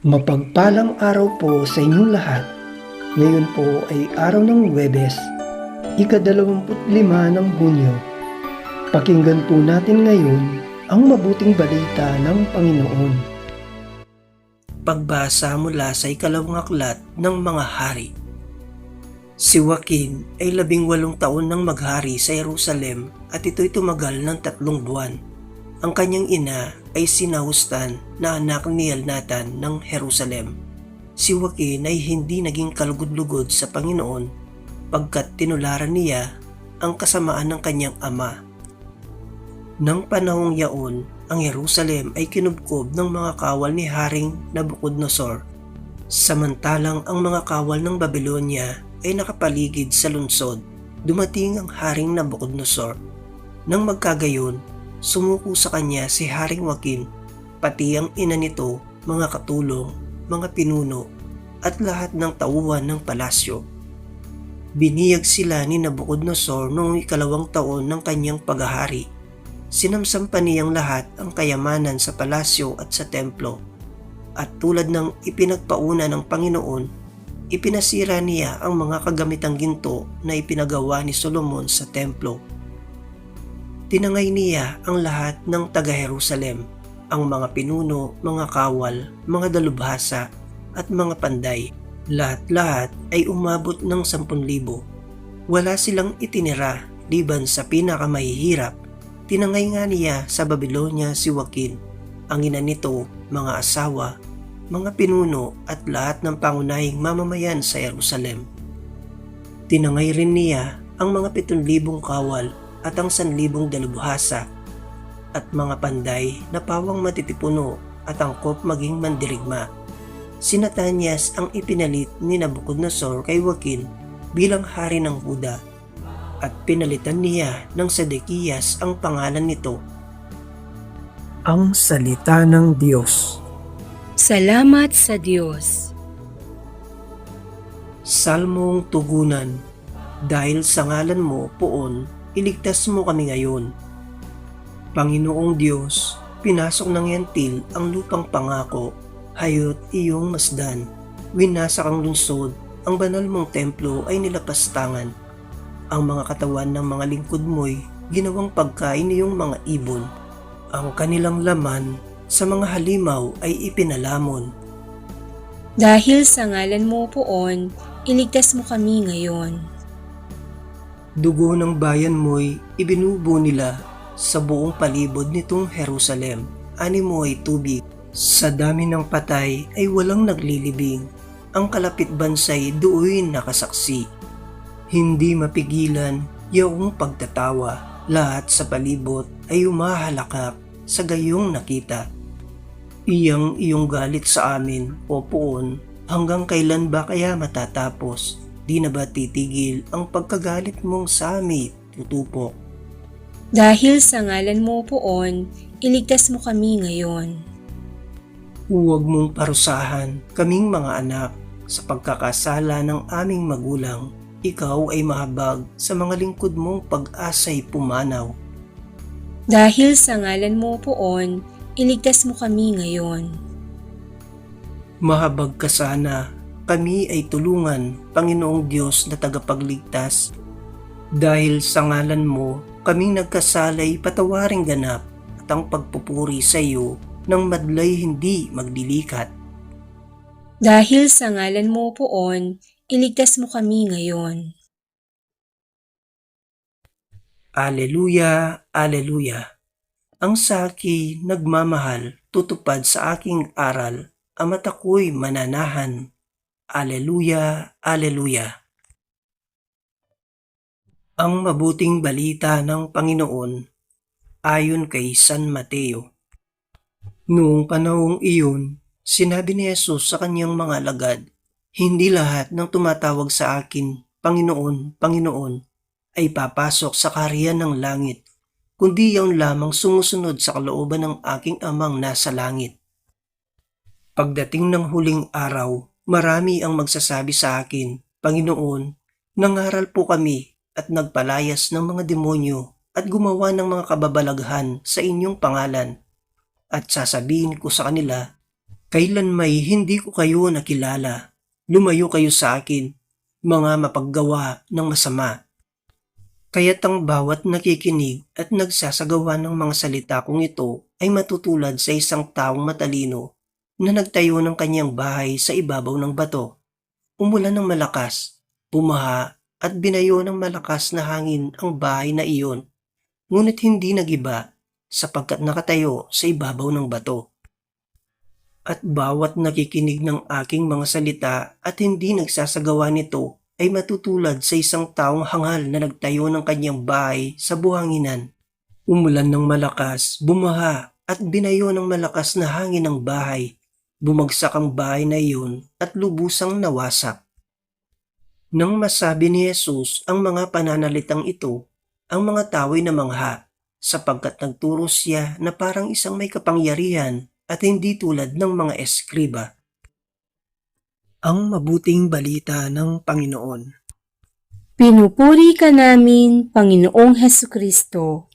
Mapagpalang araw po sa inyong lahat. Ngayon po ay araw ng Huwebes, ika-25 ng Hunyo. Pakinggan po natin ngayon ang mabuting balita ng Panginoon. Pagbasa mula sa ikalawang aklat ng mga hari. Si Joaquin ay 18 taon nang maghari sa Jerusalem at ito'y tumagal ng 3 buwan. Ang kanyang ina ay si Nahustan na anak ni Elnatan ng Jerusalem. Si Joaquin ay hindi naging kalugod-lugod sa Panginoon pagkat tinularan niya ang kasamaan ng kanyang ama. Nang panahong yaon, ang Jerusalem ay kinubkob ng mga kawal ni Haring Nabucodonosor, samantalang ang mga kawal ng Babylonia ay nakapaligid sa lungsod. Dumating ang Haring Nabucodonosor. Nang magkagayon, sumuko sa kanya si Haring Joaquin, pati ang ina nito, mga katulong, mga pinuno, at lahat ng tauhan ng palasyo. Biniyag sila ni Nabucodonosor noong 2 taon ng kanyang paghahari. Sinamsampa niyang lahat ang kayamanan sa palasyo at sa templo. At tulad ng ipinagpauna ng Panginoon, ipinasira niya ang mga kagamitang ginto na ipinagawa ni Solomon sa templo. Tinangay niya ang lahat ng taga-Jerusalem, ang mga pinuno, mga kawal, mga dalubhasa, at mga panday. Lahat-lahat ay umabot ng 10,000. Wala silang itinira liban sa pinakamahihirap. Tinangay nga niya sa Babylonia si Joaquin, ang ina nito, mga asawa, mga pinuno at lahat ng pangunahing mamamayan sa Jerusalem. Tinangay rin niya ang mga 7,000 kawal at ang 1,000 dalubhasa at mga panday na pawang matitipuno at angkop maging mandirigma. Si Natanias ang ipinalit ni Nabucodonosor kay Joaquin bilang hari ng Huda at pinalitan niya ng Sedekias ang pangalan nito. Ang salita ng Diyos. Salamat sa Diyos. Salmong tugunan. Dahil sa ngalan mo, Poon, iligtas mo kami ngayon. Panginoong Diyos, pinasok ng yantil ang lupang pangako, hayot iyong masdan. Winasak ang lungsod, ang banal mong templo ay nilapastangan. Ang mga katawan ng mga lingkod mo'y ginawang pagkain niyong mga ibon. Ang kanilang laman sa mga halimaw ay ipinalamon. Dahil sa ngalan mo, Poon, iligtas mo kami ngayon. Dugo ng bayan mo'y ibinubo nila sa buong palibot nitong Jerusalem. Ani mo ay tubig. Sa dami ng patay ay walang naglilibing. Ang kalapit bansay do'y nakasaksi. Hindi mapigilan iyong pagtatawa. Lahat sa palibot ay umahalakak sa gayong nakita. Iyong galit sa amin, O Poon, hanggang kailan ba kaya matatapos? Di na ba titigil ang pagkagalit mong sa amin, tutupok? Dahil sa ngalan mo, Poon, iligtas mo kami ngayon. Huwag mong parusahan kaming mga anak sa pagkakasala ng aming magulang. Ikaw ay mahabag sa mga lingkod mong pag-asa'y pumanaw. Dahil sa ngalan mo, Poon, iligtas mo kami ngayon. Mahabag ka sana, kami ay tulungan, Panginoong Diyos na tagapagligtas. Dahil sa ngalan mo, kaming nagkasalay patawaring ganap at ang pagpupuri sa iyo ng madlay hindi magdilikat. Dahil sa ngalan mo, Poon, iligtas mo kami ngayon. Aleluya, aleluya. Ang saki nagmamahal, tutupad sa aking aral, ang mata ko'y mananahan. Aleluya, aleluya. Ang mabuting balita ng Panginoon ayon kay San Mateo. Noong panahong iyon, sinabi ni Jesus sa kanyang mga alagad, hindi lahat ng tumatawag sa akin, Panginoon, Panginoon, ay papasok sa kaharian ng langit, kundi yaon lamang sumusunod sa kalooban ng aking amang nasa langit. Pagdating ng huling araw, marami ang magsasabi sa akin, Panginoon, nangaral po kami at nagpalayas ng mga demonyo at gumawa ng mga kababalaghan sa inyong pangalan. At sasabihin ko sa kanila, Kailan may hindi ko kayo nakilala, lumayo kayo sa akin, mga mapaggawa ng masama. Kaya't ang bawat nakikinig at nagsasagawa ng mga salita kong ito ay matutulad sa isang taong matalino na nagtayo ng kanyang bahay sa ibabaw ng bato. Umulan ng malakas, bumaha at binayo ng malakas na hangin ang bahay na iyon, ngunit hindi nagiba sapagkat nakatayo sa ibabaw ng bato. At bawat nakikinig ng aking mga salita at hindi nagsasagawa nito ay matutulad sa isang taong hangal na nagtayo ng kanyang bahay sa buhanginan. Umulan ng malakas, bumaha at binayo ng malakas na hangin ang bahay. Bumagsak ang bahay na iyon at lubusang nawasak. Nang masabi ni Jesus ang mga pananalitang ito, ang mga tao ay namangha sapagkat nagturo siya na parang isang may kapangyarihan at hindi tulad ng mga eskriba. Ang mabuting balita ng Panginoon. Pinupuri ka namin, Panginoong Hesukristo.